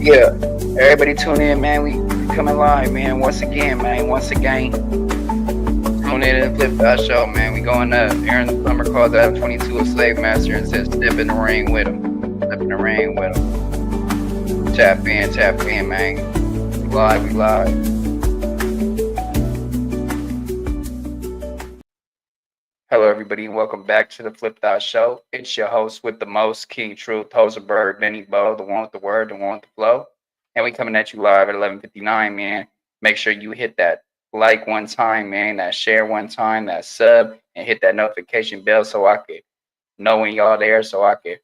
Yeah, everybody tune in, man. We coming live, man. Once again, man. Tune in to the Flip Dot Show, man. We going up. Araon The Plumber calls Adam22 a slave master and says, step in the ring with him. Step in the ring with him. Tap in, man. We live. Hello, everybody, and welcome back to the Flip Dot Show. It's your host with the most, King Truth, Hosenberg, Benny Bo, the one with the word, the one with the flow. And we coming at you live at 11:59, man. Make sure you hit that like one time, man, that share one time, that sub, and hit that notification bell so I could know when y'all there, so I could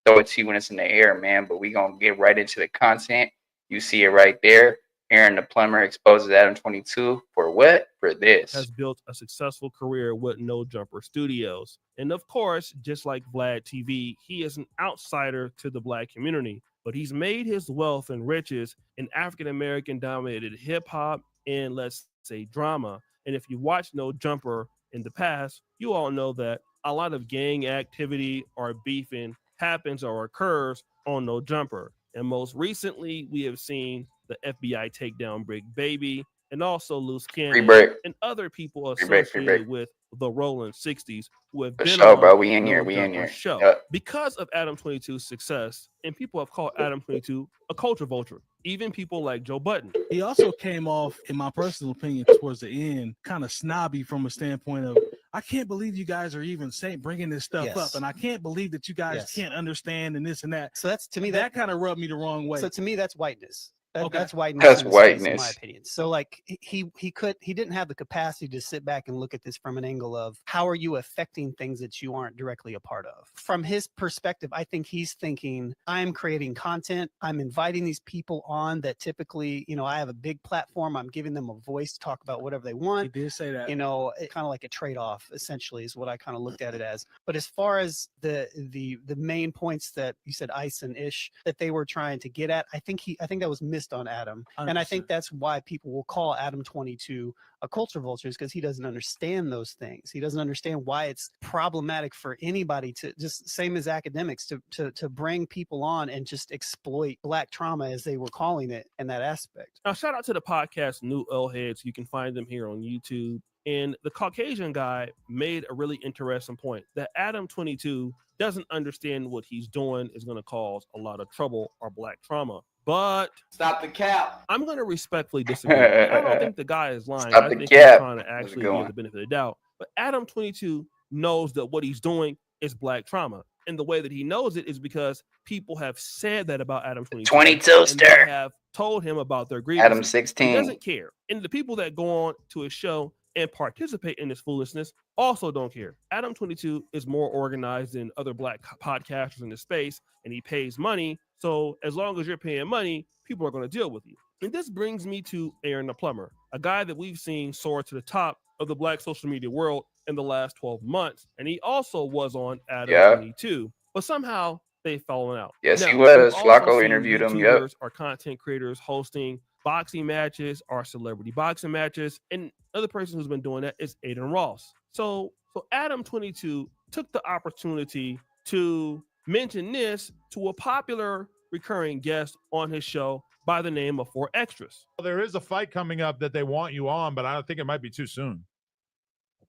throw it to you when it's in the air, man. But we going to get right into the content. You see it right there. Araon The Plumber exposes Adam22 for what? For this. Has built a successful career with No Jumper Studios. And of course, just like Vlad TV, he is an outsider to the Black community, but he's made his wealth and riches in African-American dominated hip hop and, let's say, drama. And if you watch No Jumper in the past, you all know that a lot of gang activity or beefing happens or occurs on No Jumper. And most recently, we have seen the FBI take down Big Baby and also Loose Cannon and other people associated with the Rolling 60s who have been on bro. We in here. Show. Yep. Because of Adam22's success, and people have called Adam22 a culture vulture, even people like Joe Budden. He also came off, in my personal opinion, towards the end, kind of snobby from a standpoint of, I can't believe you guys are even bringing this stuff up, and I can't believe that you guys can't understand and this and that. So that's, to me, that kind of rubbed me the wrong way. So to me, that's whiteness. That's whiteness. That's whiteness, in my opinion. So like he didn't have the capacity to sit back and look at this from an angle of how are you affecting things that you aren't directly a part of. From his perspective, I think he's thinking, I'm creating content. I'm inviting these people on that typically, I have a big platform. I'm giving them a voice to talk about whatever they want. He did say that. Kind of like a trade-off, essentially, is what I kind of looked at it as. But as far as the main points that you said, Ice and Ish, that they were trying to get at, I think that was missed on Adam. 100%. And I think that's why people will call Adam22 a culture vulture, is because he doesn't understand those things. He doesn't understand why it's problematic for anybody to, just same as academics, to bring people on and just exploit Black trauma, as they were calling it, in that aspect. Now, shout out to the podcast New L Heads. You can find them here on YouTube. And the Caucasian guy made a really interesting point that Adam22 doesn't understand what he's doing is going to cause a lot of trouble or Black trauma. But stop the cap. I'm going to respectfully disagree. I don't think the guy is lying. Stop I the think cap. he's trying to actually give the benefit of the doubt. But Adam22 knows that what he's doing is Black trauma. And the way that he knows it is because people have said that about Adam22. 22 stir. They have told him about their grievances. Adam16. He doesn't care. And the people that go on to his show and participate in this foolishness also don't care. Adam22 is more organized than other Black podcasters in the space, and he pays money. So as long as you're paying money, people are going to deal with you. And this brings me to Araon The Plumber, a guy that we've seen soar to the top of the Black social media world in the last 12 months. And he also was on Adam22, but somehow they've fallen out. Yes, now, he was. Flacco interviewed him. Yep. Or content creators hosting boxing matches or celebrity boxing matches. And another person who's been doing that is Aiden Ross. So Adam22 took the opportunity to mention this to a popular recurring guest on his show by the name of 4 Extras. Well, there is a fight coming up that they want you on, but I don't think it might be too soon.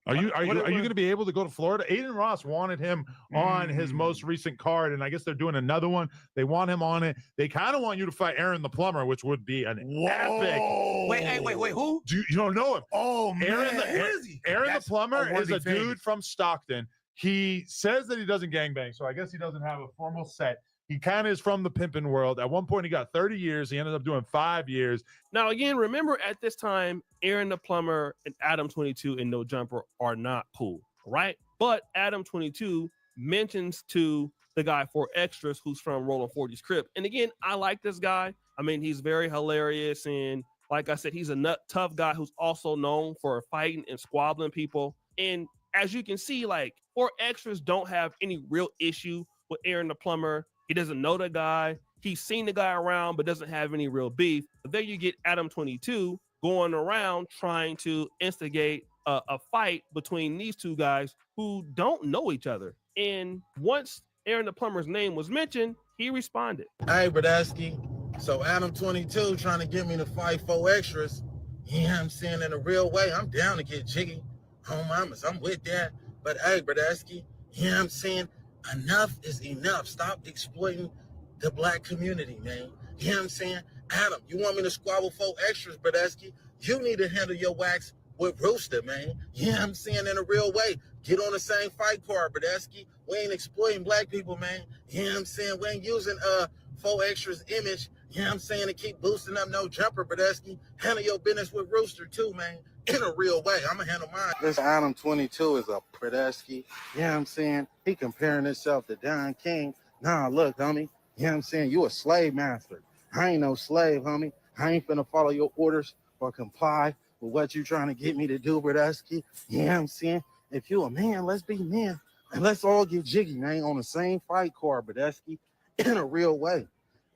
Are you going to be able to go to Florida? Aiden Ross wanted him on his most recent card, and I guess they're doing another one. They want him on it. They kind of want you to fight Araon The Plumber, which would be an epic. Wait, who? You don't know him? Oh, man. Who is he? Araon The Plumber is a dude from Stockton. He says that he doesn't gangbang, so I guess he doesn't have a formal set. He kind of is from the pimping world. At one point, he got 30 years. He ended up doing 5 years. Now, again, remember at this time, Araon The Plumber and Adam22 and No Jumper are not cool, right? But Adam22 mentions to the guy 4 Extras, who's from Rollin' 40's Crib. And again, I like this guy. I mean, he's very hilarious. And like I said, he's a tough guy who's also known for fighting and squabbling people. And as you can see, like 4 Extras don't have any real issue with Araon The Plumber. He doesn't know the guy. He's seen the guy around, but doesn't have any real beef. But there you get Adam22 going around trying to instigate a fight between these two guys who don't know each other. And once Araon The Plumber's name was mentioned, he responded. All right, Bradowski. So Adam22 trying to get me to fight 4 extras. You know what I'm saying? In a real way, I'm down to get jiggy. Home mamas, I'm with that. But hey, Bradesky, you know what I'm saying? Enough is enough. Stop exploiting the black community, man. You know what I'm saying? Adam, you want me to squabble 4 extras, Bradesky? You need to handle your wax with Rooster, man. You know what I'm saying? In a real way. Get on the same fight card, Bradesky. We ain't exploiting black people, man. You know what I'm saying? We ain't using 4 extras image, you know what I'm saying, to keep boosting up no jumper, Bradesky. Handle your business with Rooster too, man. In a real way. I'm gonna handle mine. This Adam22 is a Bradesky. You know what I'm saying? He comparing himself to Don King. Nah, look, homie. You know what I'm saying? You a slave master. I ain't no slave, homie. I ain't finna follow your orders or comply with what you trying to get me to do, Bradesky. You know what I'm saying? If you a man, let's be men. And let's all get jiggy, man, on the same fight card, Bradesky. In a real way.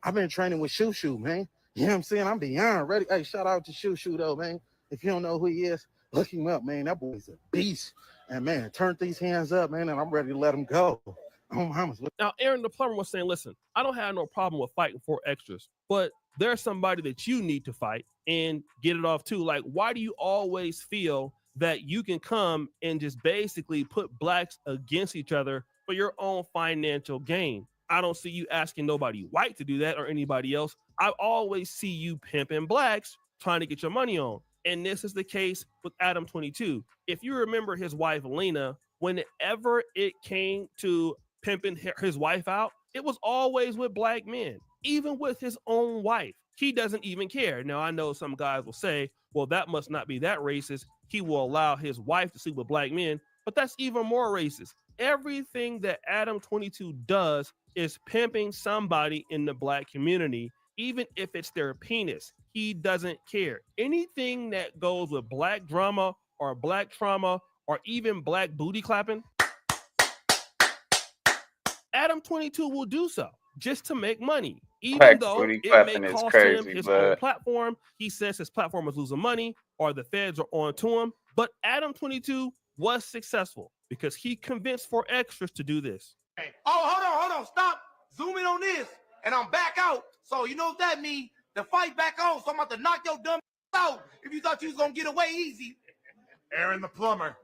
I've been training with Shoo Shoo, man. You know what I'm saying? I'm beyond ready. Hey, shout out to Shoo Shoo, though, man. If you don't know who he is, look him up, man. That boy's a beast. And, man, turn these hands up, man, and I'm ready to let him go. Now, Aaron the Plumber was saying, listen, I don't have no problem with fighting 4 extras, but there's somebody that you need to fight and get it off, too. Like, why do you always feel that you can come and just basically put blacks against each other for your own financial gain? I don't see you asking nobody white to do that or anybody else. I always see you pimping blacks trying to get your money on. And this is the case with Adam22. If you remember his wife, Lena, whenever it came to pimping his wife out, it was always with black men, even with his own wife. He doesn't even care. Now, I know some guys will say, well, that must not be that racist. He will allow his wife to sleep with black men, but that's even more racist. Everything that Adam22 does is pimping somebody in the black community, even if it's their penis. He doesn't care. Anything that goes with black drama or black trauma or even black booty clapping, Adam22 will do so just to make money. Even Black though booty it clapping may is cost crazy, him his but own platform. He says his platform is losing money or the feds are on to him. But Adam22 was successful because he convinced 4 extras to do this. Hey. Oh, hold on, stop. Zoom in on this, and I'm back out. So you know what that means? The fight back on, so I'm about to knock your dumb out if you thought you was going to get away easy. Araon the Plumber,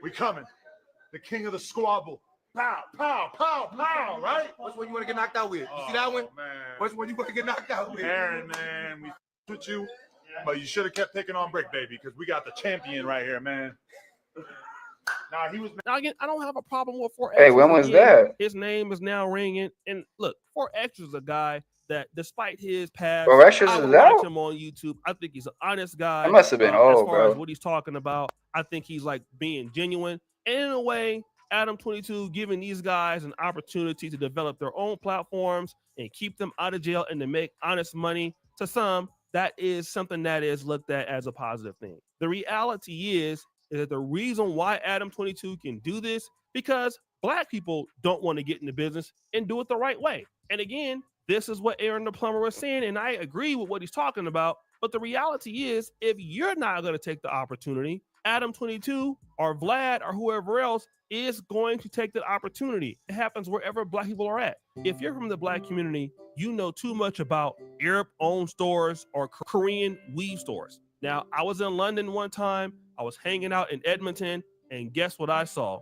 we coming. The king of the squabble. Pow, pow, pow, pow, right? Which one you want to get knocked out with? You see that one? Man. Which one you want to get knocked out with? Araon, man, we with you, but you should have kept taking on Brick, baby, because we got the champion right here, man. Nah, he was. Now again, I don't have a problem with 4 hey, extras. when was Again, that? his name is now ringing. And look, 4 extras is a guy that, despite his past, Well, Extras I is would watch out? him on YouTube. I think he's an honest guy. That must have been as old, far bro. as what he's talking about. I think he's like being genuine. And in a way, Adam22 giving these guys an opportunity to develop their own platforms and keep them out of jail and to make honest money. To some, that is something that is looked at as a positive thing. The reality is that the reason why Adam22 can do this, because black people don't want to get in the business and do it the right way. And again, this is what Araon the Plumber was saying, and I agree with what he's talking about. But the reality is, if you're not going to take the opportunity, Adam22 or Vlad or whoever else is going to take that opportunity. It happens wherever black people are at. If you're from the black community, you know too much about Arab-owned stores or Korean weave stores. Now, I was in London one time. I was hanging out in Edmonton, and guess what I saw?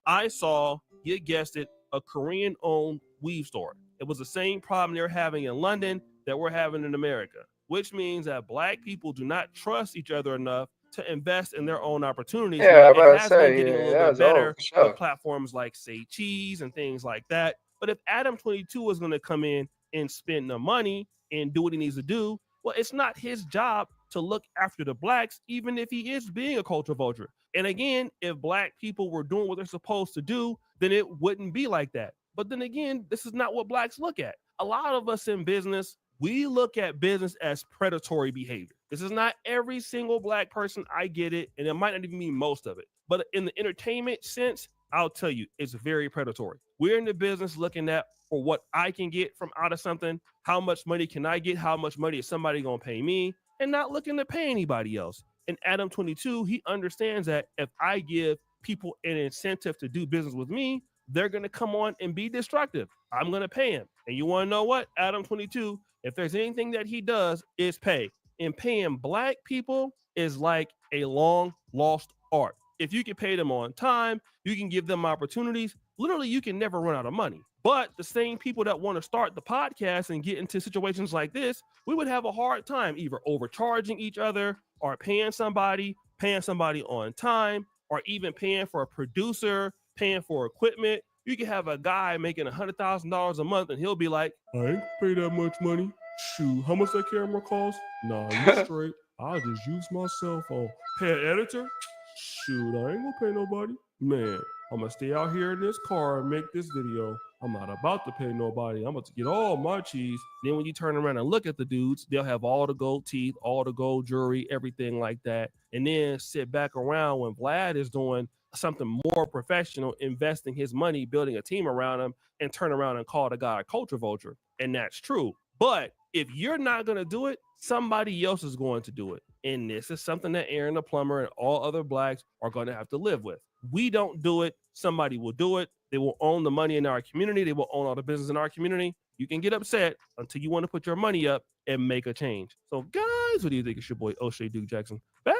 I saw, you guessed it, a Korean-owned weave store. It was the same problem they're having in London that we're having in America, which means that black people do not trust each other enough to invest in their own opportunities. Yeah, Now, I was about it to has say, been getting a yeah, little that bit was better old, for sure. with platforms like Say Cheese and things like that. But if Adam22 is going to come in and spend the money and do what he needs to do, well, it's not his job to look after the blacks, even if he is being a culture vulture. And again, if black people were doing what they're supposed to do, then it wouldn't be like that. But then again, this is not what blacks look at. A lot of us in business, we look at business as predatory behavior. This is not every single black person. I get it. And it might not even be most of it. But in the entertainment sense, I'll tell you, it's very predatory. We're in the business looking at for what I can get from out of something. How much money can I get? How much money is somebody going to pay me? And not looking to pay anybody else. And Adam22, he understands that if I give people an incentive to do business with me, they're going to come on and be destructive. I'm going to pay him. And you want to know what? Adam22, if there's anything that he does, is pay. And paying black people is like a long lost art. If you can pay them on time, you can give them opportunities. Literally, you can never run out of money. But the same people that want to start the podcast and get into situations like this, we would have a hard time either overcharging each other or paying somebody on time, or even paying for a producer, paying for equipment. You can have a guy making $100,000 a month and he'll be like, I ain't pay that much money. Shoot, how much that camera cost? Nah, you straight. I'll just use my cell phone. Pay an editor? Shoot, I ain't gonna pay nobody. Man, I'm gonna stay out here in this car and make this video. I'm not about to pay nobody. I'm about to get all my cheese. Then when you turn around and look at the dudes, they'll have all the gold teeth, all the gold jewelry, everything like that. And then sit back around when Vlad is doing something more professional, investing his money, building a team around him, and turn around and call the guy a culture vulture. And that's true. But if you're not going to do it, somebody else is going to do it. And this is something that Araon the Plumber and all other blacks are going to have to live with. We don't do it. Somebody will do it. They will own the money in our community. They will own all the business in our community. You can get upset until you want to put your money up and make a change. So, guys, what do you think? It's your boy, O'Shea Duke Jackson, back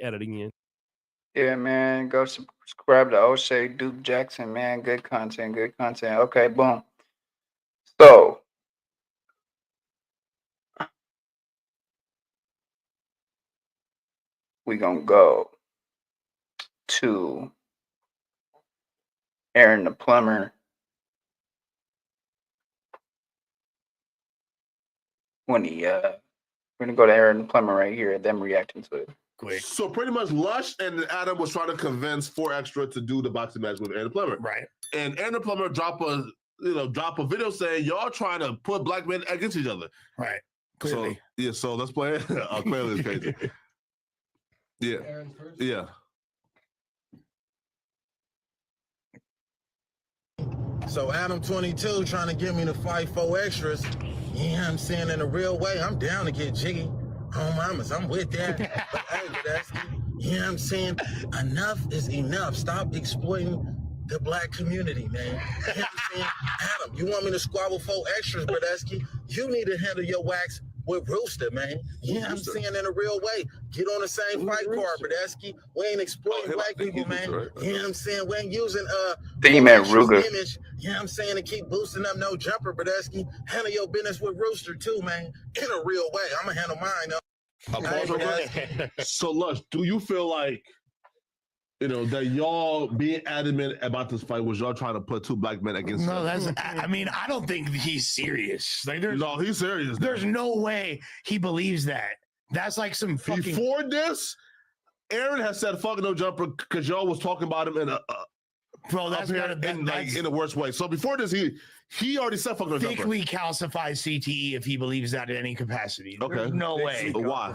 at it again. Yeah, man. Go subscribe to O'Shea Duke Jackson, man. Good content. Good content. Okay, boom. So, we're going to go to Araon the Plumber. When he, we're going to go to Araon the Plumber right here, them reacting to it. Quick. So pretty much Lush and Adam was trying to convince 4 Extra to do the boxing match with Araon the Plumber. Right. And Araon the Plumber drop a video saying y'all trying to put black men against each other. Right. Clearly. So let's play it. Clearly it's crazy. Yeah. Yeah. So Adam22 trying to get me to fight 4 Extras. Yeah, I'm saying in a real way, I'm down to get jiggy. Oh, mamas, I'm with that. But hey, that's, you know what I'm saying? Enough is enough. Stop exploiting the black community, man. You know what I'm saying? Adam, you want me to squabble 4 Extras, Bradesky? You need to handle your wax with Rooster, man. You know what I'm saying? In a real way. Get on the same fight card, Bradesky. We ain't exploiting black people, man. Right. You know what I'm saying? We ain't using Ruger image, you know what I'm saying, to keep boosting up no jumper, Bradesky. Handle your business with Rooster too, man. In a real way. I'm gonna handle mine, So Lush, do you feel like that y'all being adamant about this fight was y'all trying to put 2 black men against him? I mean, I don't think he's serious. Like, no, he's serious. There's no way he believes that. That's like some fucking... Before this, Aaron has said fuck no jumper because y'all was talking about him in a bro, that's in the worst way. So before this, he already said fuck no jumper. I think we calcify CTE if he believes that in any capacity. Okay. There's no way. Why?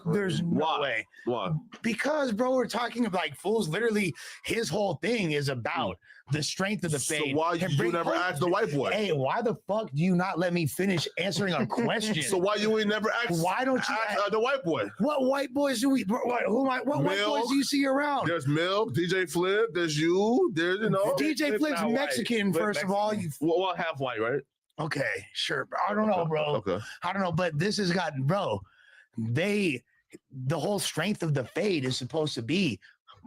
There's no way. Why? Because, bro, we're talking about like fools. Literally, his whole thing is about the strength of the faith. So why you never asked the white boy? Hey, why the fuck do you not let me finish answering a question? So why you ain't never asked? Why don't you ask the white boy? What white boys do we? What white boys do you see around? There's Milk, DJ Flip. There's you. There's DJ Flip's Mexican. First of all, well, half white, right? Okay, sure. I don't know, bro. Okay. I don't know, but this has gotten, bro. The whole strength of the fade is supposed to be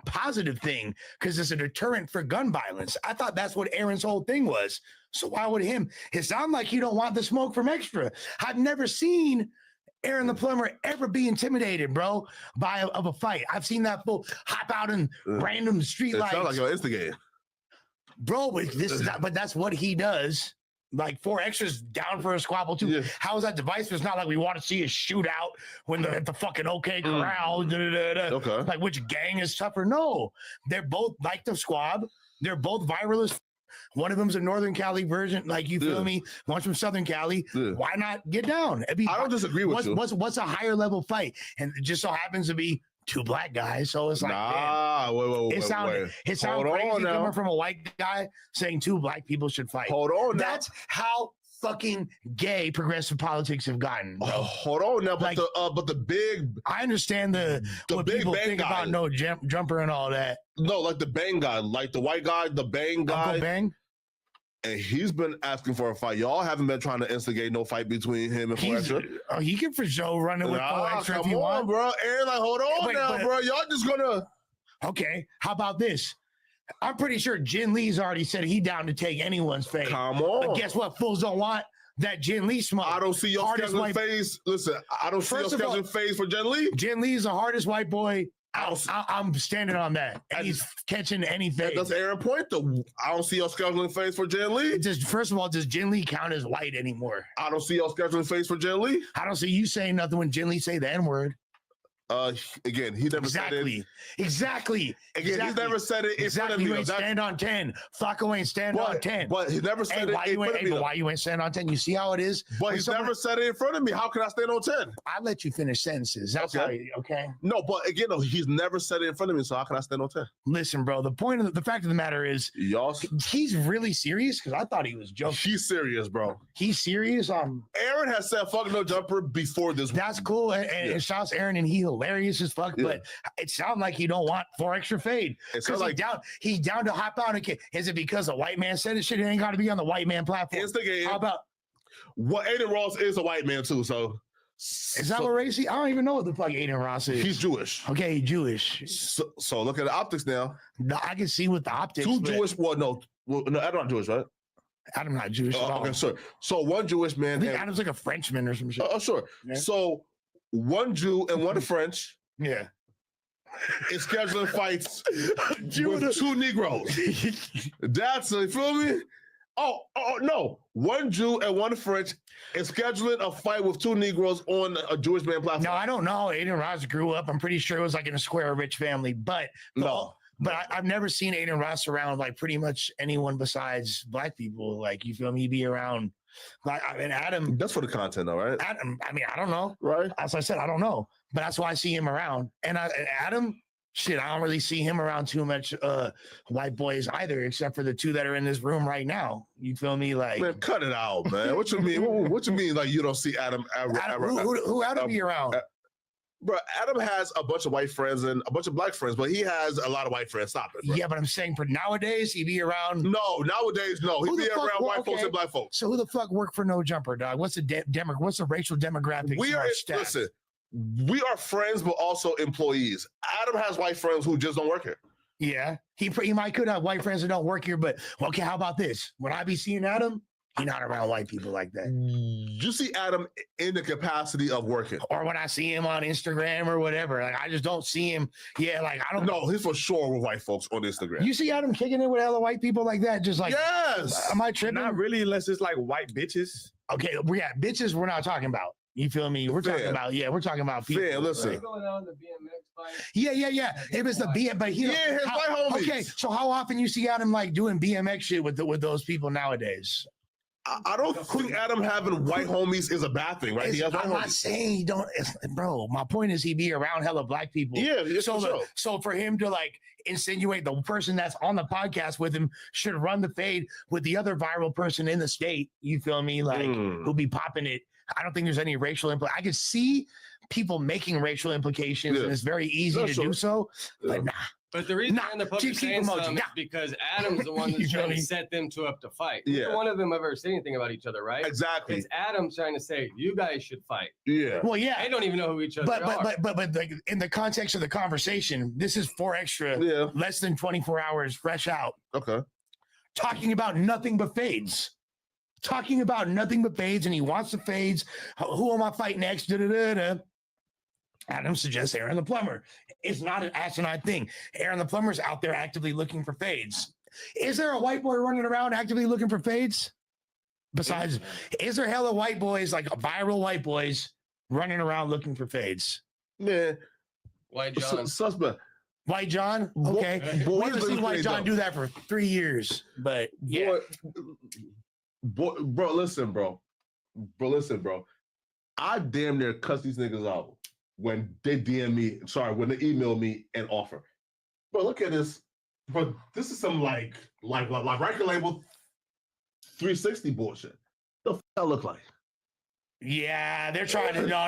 positive thing because it's a deterrent for gun violence. I thought that's what Aaron's whole thing was. So why would him? It sounds like you don't want the smoke from Extra. I've never seen Araon the Plumber ever be intimidated, bro, of a fight. I've seen that fool hop out in random street lights. Sounds like you're instigating, bro. But that's what he does. Like 4 Extras down for a squabble too. Yeah. How is that divisive? It's not like we want to see a shootout when they're at the fucking OK Corral. Okay. Like which gang is tougher? No, they're both like the squab. They're both viral as. One of them's a Northern Cali version, like you feel me. One's from Southern Cali. Yeah. Why not get down? I don't disagree with you. What's a higher level fight? And it just so happens to be 2 black guys, so it's like, wait. It sounds crazy coming from a white guy saying 2 black people should fight. Hold on, that's how fucking gay progressive politics have gotten, bro. Hold on now, but the big, I understand the what big people bang think guy. about no jumper and all that. No, like the bang guy, like the white guy, the bang guy. Uncle Bang? And he's been asking for a fight. Y'all haven't been trying to instigate no fight between him and 4Extra. Oh, he can for sure run it with 4Extra if he wants. Bro. Aaron, like, hold on now, bro. Y'all just gonna. Okay, how about this? I'm pretty sure Jin Lee's already said he down to take anyone's face. Come on. But guess what? Fools don't want that Jin Lee smoke. I don't see your scheduling phase. Listen, I don't see your scheduling phase for Jin Lee. Jin Lee's the hardest white boy. I'm standing on that. And he's catching anything. That's Aaron point, though. I don't see your scheduling phase for Jin Lee. First of all, does Jin Lee count as white anymore? I don't see your scheduling phase for Jin Lee. I don't see you saying nothing when Jin Lee say the N-word. Again, he never said it. Exactly. Again, he never said it in front of me. You ain't stand on 10. Flacco ain't stand on 10. But he never said it in front of me. Why you ain't stand on 10? You see how it is? But he's never said it in front of me. How can I stand on 10? I let you finish sentences. That's okay. No, but again, no, he's never said it in front of me. So how can I stand on 10? Listen, bro. The fact of the matter is, he's really serious because I thought he was joking. He's serious, bro. He's serious. Aaron has said "fuck no jumper" before this. That's cool, and shouts Aaron, and he hilarious as fuck. But it sounds like you don't want 4Extra fade because he's down to hop out and kick. Is it because a white man said it? Shit, it ain't got to be on the white man platform. Instigating. How about Aiden Ross is a white man too? So is that what racy? I don't even know what the fuck Aiden Ross is. He's Jewish. Okay, he's Jewish. So look at the optics now. No, I can see with the optics. Two Jewish. Well, no, Adam's not Jewish, right? Adam not Jewish at all. Okay, sure. So one Jewish man. I think Adam's like a Frenchman or some shit. Oh, sure. Yeah. So one Jew and one French. Yeah. Is scheduling fights with two Negroes. That's, you feel me? Oh, no. One Jew and one French is scheduling a fight with two Negroes on a Jewish man platform. No, I don't know. Aiden Ross grew up. I'm pretty sure it was like in a square rich family, but no. But I've never seen Aiden Ross around like pretty much anyone besides black people. Like, you feel me? He'd be around. Like, I mean, Adam. That's for the content, though, right? Adam. I mean, I don't know. Right. As I said, I don't know. But that's why I see him around. And Adam, shit, I don't really see him around too much white boys either, except for the two that are in this room right now. You feel me? Like, man, cut it out, man. What you mean? What you mean? Like, you don't see Adam? Who Adam be around? Bro, Adam has a bunch of white friends and a bunch of black friends, but he has a lot of white friends. Stop it, bro. Yeah, but I'm saying for nowadays, he be around. No, nowadays, no. He be around white folks and black folks. So who the fuck work for No Jumper, dog? What's the what's the racial demographic? Listen, we are friends, but also employees. Adam has white friends who just don't work here. Yeah, he might could have white friends that don't work here, but okay, how about this? When I be seeing Adam, he's not around white people like that. You see Adam in the capacity of working. Or when I see him on Instagram or whatever, like I just don't see him. Yeah, like I don't know. He's for sure with white folks on Instagram. You see Adam kicking it with other white people like that? Just like, yes. Am I tripping? Not really, unless it's like white bitches. Okay, bitches we're not talking about. You feel me? We're talking about, we're talking about people. Yeah, listen. Right? Going on the BMX fight. Yeah. It was the BMX, but his white homies. Okay, so how often you see Adam like doing BMX shit with those people nowadays? I don't think Adam having white homies is a bad thing, right? I'm not saying he don't, bro. My point is he be around hella black people. Yeah, so for him to like insinuate the person that's on the podcast with him should run the fade with the other viral person in the state, you feel me? Like who'll be popping it. I don't think there's any racial I can see people making racial implications, and it's very easy to do so, but nah. But the reason they're saying something is because Adam's the one that's trying to set them up to fight. Neither one of them ever say anything about each other, right? Exactly. It's Adam trying to say, you guys should fight. Yeah. Well, yeah. They don't even know who each other are. But like in the context of the conversation, this is 4Extra, less than 24 hours, fresh out. Okay. Talking about nothing but fades. And he wants the fades. Who am I fighting next? Adam suggests Araon the Plumber. It's not an asinine thing. Araon the Plumber's out there actively looking for fades. Is there a white boy running around actively looking for fades? Besides, is there hella white boys, like viral white boys, running around looking for fades? Man. White John. Suspect. White John? Okay. We haven't seen White John do that for 3 years, but yeah. Bro, listen, bro. I damn near cuss these niggas out when they when they email me and offer. Bro, look at this. Bro, this is some like record label 360 bullshit. The f I look like? Yeah, they're trying to. No.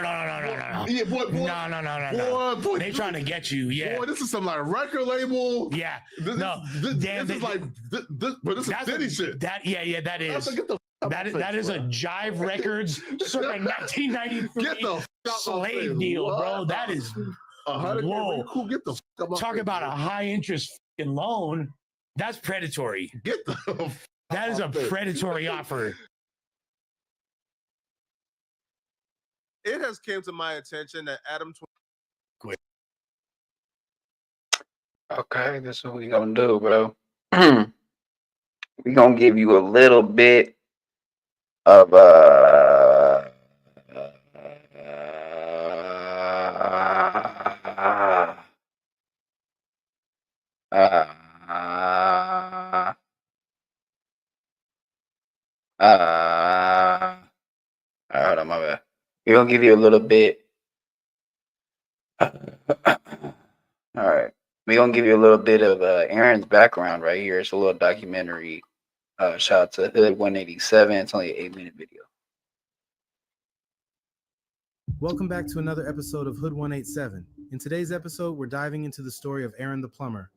Yeah, boy. No. They trying to get you. Yeah. Boy, this is some like record label. Yeah. This is like this is Diddy shit. That is. Get the that is a Jive Records circa 1993 Get the slave deal, bro. That is whoa. Cool. Get the talk about a high interest loan. That's predatory. Get the that is a predatory offer. It has came to my attention that Adam22. Okay, this is what we gonna do, bro. We gonna give you a little bit of hold on, my bad. We're gonna give you a little bit. All right. We're gonna give you a little bit of Aaron's background right here. It's a little documentary. Shout out to Hood 187. It's only an 8-minute video. Welcome back to another episode of Hood 187. In today's episode, we're diving into the story of Aaron the Plumber.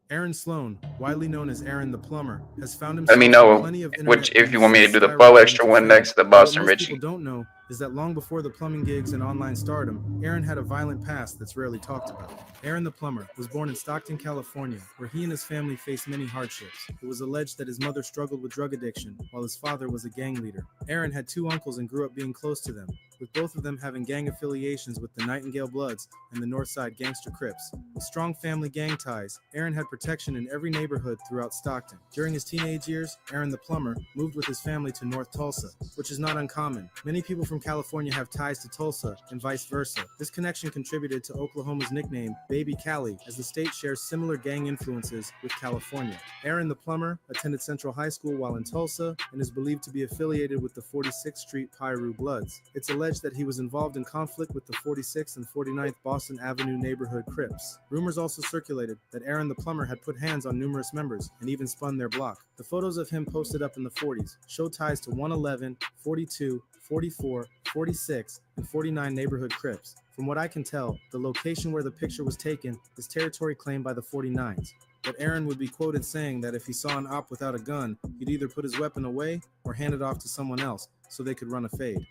Aaron Sloan, widely known as Aaron the Plumber, has found himself Let me know plenty of which if you want me to do the flow extra one next to the Boston What most Richie. people don't know is that long before the plumbing gigs and online stardom, Aaron had a violent past that's rarely talked about. Aaron the Plumber was born in Stockton, California, where he and his family faced many hardships. It was alleged that his mother struggled with drug addiction, while his father was a gang leader. Aaron had 2 uncles and grew up being close to them, with both of them having gang affiliations with the Nightingale Bloods and the Northside Gangster Crips. With strong family gang ties, Aaron had protection in every neighborhood throughout Stockton. During his teenage years, Aaron the Plumber moved with his family to North Tulsa, which is not uncommon. Many people from California have ties to Tulsa and vice versa. This connection contributed to Oklahoma's nickname Baby Cali, as the state shares similar gang influences with California. Aaron the Plumber attended Central High School while in Tulsa and is believed to be affiliated with the 46th Street Piru Bloods. It's alleged that he was involved in conflict with the 46th and 49th Boston Avenue neighborhood Crips. Rumors also circulated that Aaron the Plumber had put hands on numerous members and even spun their block. The photos of him posted up in the 40s show ties to 111, 42, 44, 46, and 49 neighborhood Crips. From what I can tell, the location where the picture was taken is territory claimed by the 49s. But Aaron would be quoted saying that if he saw an op without a gun, he'd either put his weapon away or hand it off to someone else so they could run a fade.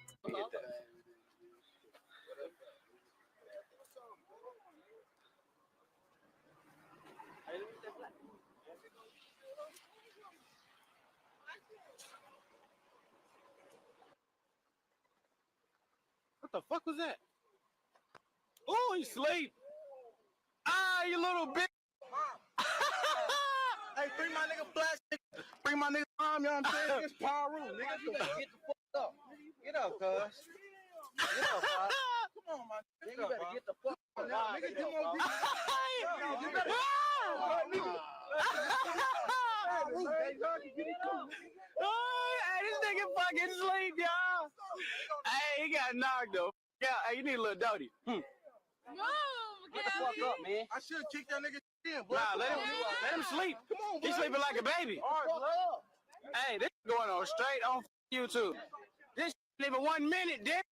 What the fuck was that? Oh, he's asleep. Ah, you little bitch. Hey, bring my nigga Flash. Bring my nigga arm, you know what I'm saying? It's power room, nigga. You better get the fuck up. Get up, cuz. Get up, cuz. Come on, my nigga. You better get the fuck up. Nigga, you better. Hey, this nigga fucking sleep, y'all. Hey, he got knocked though. Yeah, hey, you need a little doty. No, what the fuck up, man? I should kick that nigga in, bro. Nah, let him sleep. Come on, bro. He's sleeping like a baby. Hey, this going on straight on YouTube. This ain't even 1 minute, dick.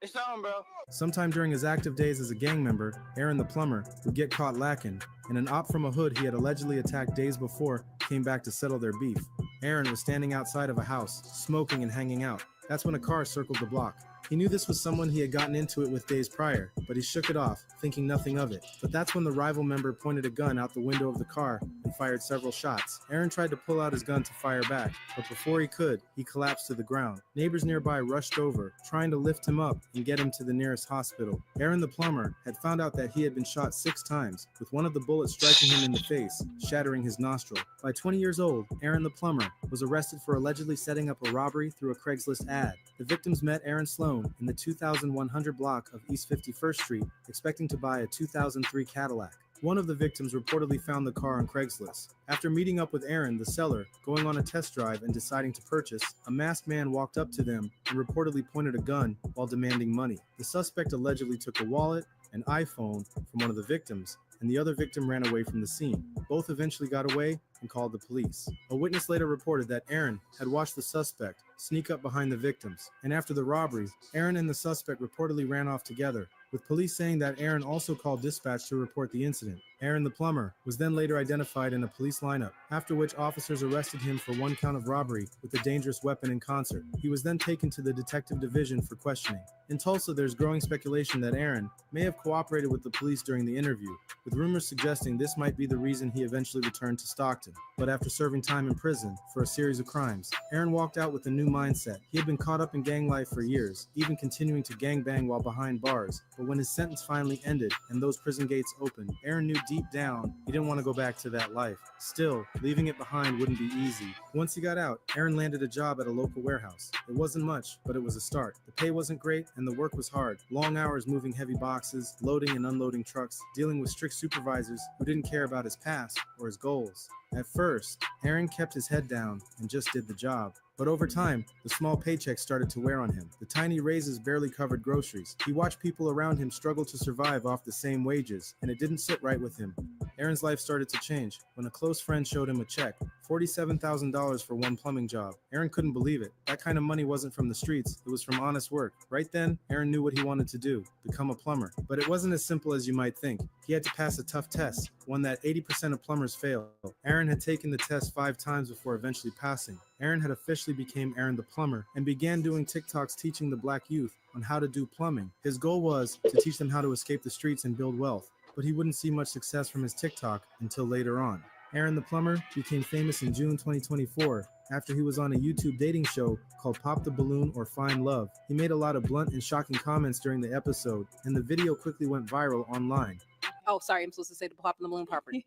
It's on, bro. Sometime during his active days as a gang member, Aaron the Plumber would get caught lacking, and an op from a hood he had allegedly attacked days before came back to settle their beef. Aaron was standing outside of a house, smoking and hanging out. That's when a car circled the block. He knew this was someone he had gotten into it with days prior, but he shook it off, thinking nothing of it. But that's when the rival member pointed a gun out the window of the car and fired several shots. Aaron tried to pull out his gun to fire back, but before he could, he collapsed to the ground. Neighbors nearby rushed over, trying to lift him up and get him to the nearest hospital. Aaron the Plumber had found out that he had been shot 6 times, with one of the bullets striking him in the face, shattering his nostril. By 20 years old, Aaron the Plumber was arrested for allegedly setting up a robbery through a Craigslist ad. The victims met Aaron Sloan in the 2100 block of East 51st Street, expecting to buy a 2003 Cadillac. One of the victims reportedly found the car on Craigslist. After meeting up with Aaron, the seller, going on a test drive and deciding to purchase, a masked man walked up to them and reportedly pointed a gun while demanding money. The suspect allegedly took a wallet, an iPhone from one of the victims, and the other victim ran away from the scene. Both eventually got away and called the police. A witness later reported that Aaron had watched the suspect sneak up behind the victims, and after the robbery, Aaron and the suspect reportedly ran off together, with police saying that Aaron also called dispatch to report the incident. Aaron the Plumber was then later identified in a police lineup, after which officers arrested him for 1 count of robbery with a dangerous weapon in concert. He was then taken to the detective division for questioning. In Tulsa, there's growing speculation that Aaron may have cooperated with the police during the interview, with rumors suggesting this might be the reason he eventually returned to Stockton. But after serving time in prison for a series of crimes, Aaron walked out with a new mindset. He had been caught up in gang life for years, even continuing to gangbang while behind bars. But when his sentence finally ended and those prison gates opened, Aaron knew deep down he didn't want to go back to that life. Still, leaving it behind wouldn't be easy. Once he got out, Aaron landed a job at a local warehouse. It wasn't much, but it was a start. The pay wasn't great and the work was hard. Long hours moving heavy boxes, loading and unloading trucks, dealing with strict supervisors who didn't care about his past or his goals. At first, Aaron kept his head down and just did the job. But over time, the small paychecks started to wear on him. The tiny raises barely covered groceries. He watched people around him struggle to survive off the same wages, and it didn't sit right with him. Aaron's life started to change when a close friend showed him a check, $47,000 for one plumbing job. Aaron couldn't believe it. That kind of money wasn't from the streets, it was from honest work. Right then, Aaron knew what he wanted to do, become a plumber. But it wasn't as simple as you might think. He had to pass a tough test, one that 80% of plumbers fail. Aaron had taken the test 5 times before eventually passing. Aaron had officially became Aaron the Plumber and began doing TikToks teaching the black youth on how to do plumbing. His goal was to teach them how to escape the streets and build wealth, but he wouldn't see much success from his TikTok until later on. Aaron the Plumber became famous in June 2024 after he was on a YouTube dating show called Pop the Balloon or Find Love. He made a lot of blunt and shocking comments during the episode, and the video quickly went viral online. Oh, sorry, I'm supposed to say the pop and the balloon property.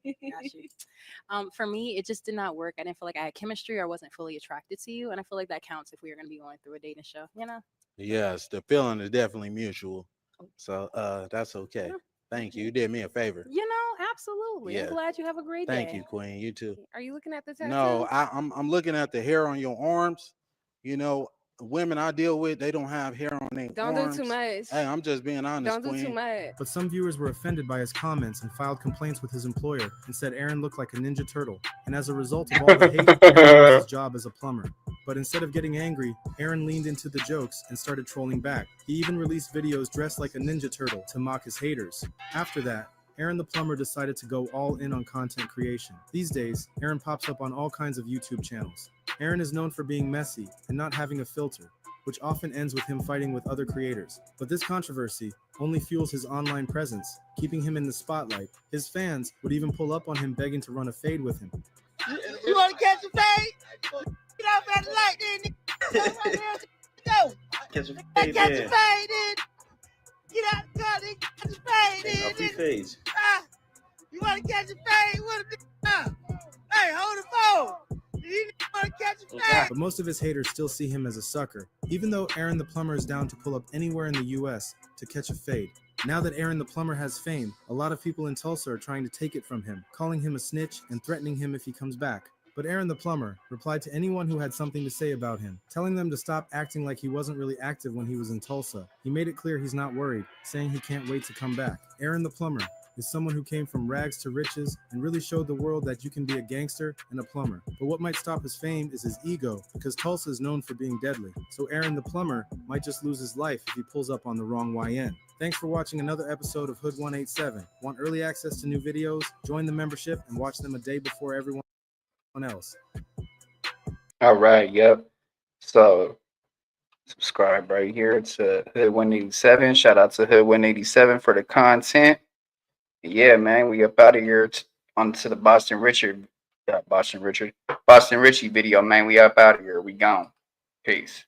For me, it just did not work. I didn't feel like I had chemistry or I wasn't fully attracted to you. And I feel like that counts if we were going to be going through a dating show, you know? Yes, the feeling is definitely mutual. So that's okay. Thank you. You did me a favor. You know, absolutely. Yeah. I'm glad you have a great day. Thank you, Queen. You too. Are you looking at the tattoo? No, I'm looking at the hair on your arms. You know, women I deal with, they don't have hair on their Don't arms. do too much. Hey, I'm just being honest, Don't do Queen. too much. But some viewers were offended by his comments and filed complaints with his employer and said Aaron looked like a Ninja Turtle. And as a result of all the hate, Aaron lost his job as a plumber. But instead of getting angry, Aaron leaned into the jokes and started trolling back. He even released videos dressed like a Ninja Turtle to mock his haters. After that, Aaron the Plumber decided to go all in on content creation. These days, Aaron pops up on all kinds of YouTube channels. Aaron is known for being messy and not having a filter, which often ends with him fighting with other creators. But this controversy only fuels his online presence, keeping him in the spotlight. His fans would even pull up on him begging to run a fade with him. You want to catch a fade? Get off that light, then. Go. Catch a Catch fade, a man. fade, then. Get out the car, then. Catch a fade, Off your then. face. You want to catch a fade? What a hey, hold the phone. You want to catch a fade? But most of his haters still see him as a sucker, even though Aaron the Plumber is down to pull up anywhere in the US to catch a fade. Now that Aaron the Plumber has fame, a lot of people in Tulsa are trying to take it from him, calling him a snitch and threatening him if he comes back. But Aaron the Plumber replied to anyone who had something to say about him, telling them to stop acting like he wasn't really active when he was in Tulsa. He made it clear he's not worried, saying he can't wait to come back. Aaron the Plumber is someone who came from rags to riches and really showed the world that you can be a gangster and a plumber. But what might stop his fame is his ego, because Tulsa is known for being deadly. So Aaron the Plumber might just lose his life if he pulls up on the wrong YN. Thanks for watching another episode of Hood 187. Want early access to new videos? Join the membership and watch them a day before everyone else. All right, yep. So subscribe right here to Hood 187. Shout out to Hood 187 for the content. Yeah, man, we up out of here onto the Boston Richie video, man. We up out of here. We gone. Peace.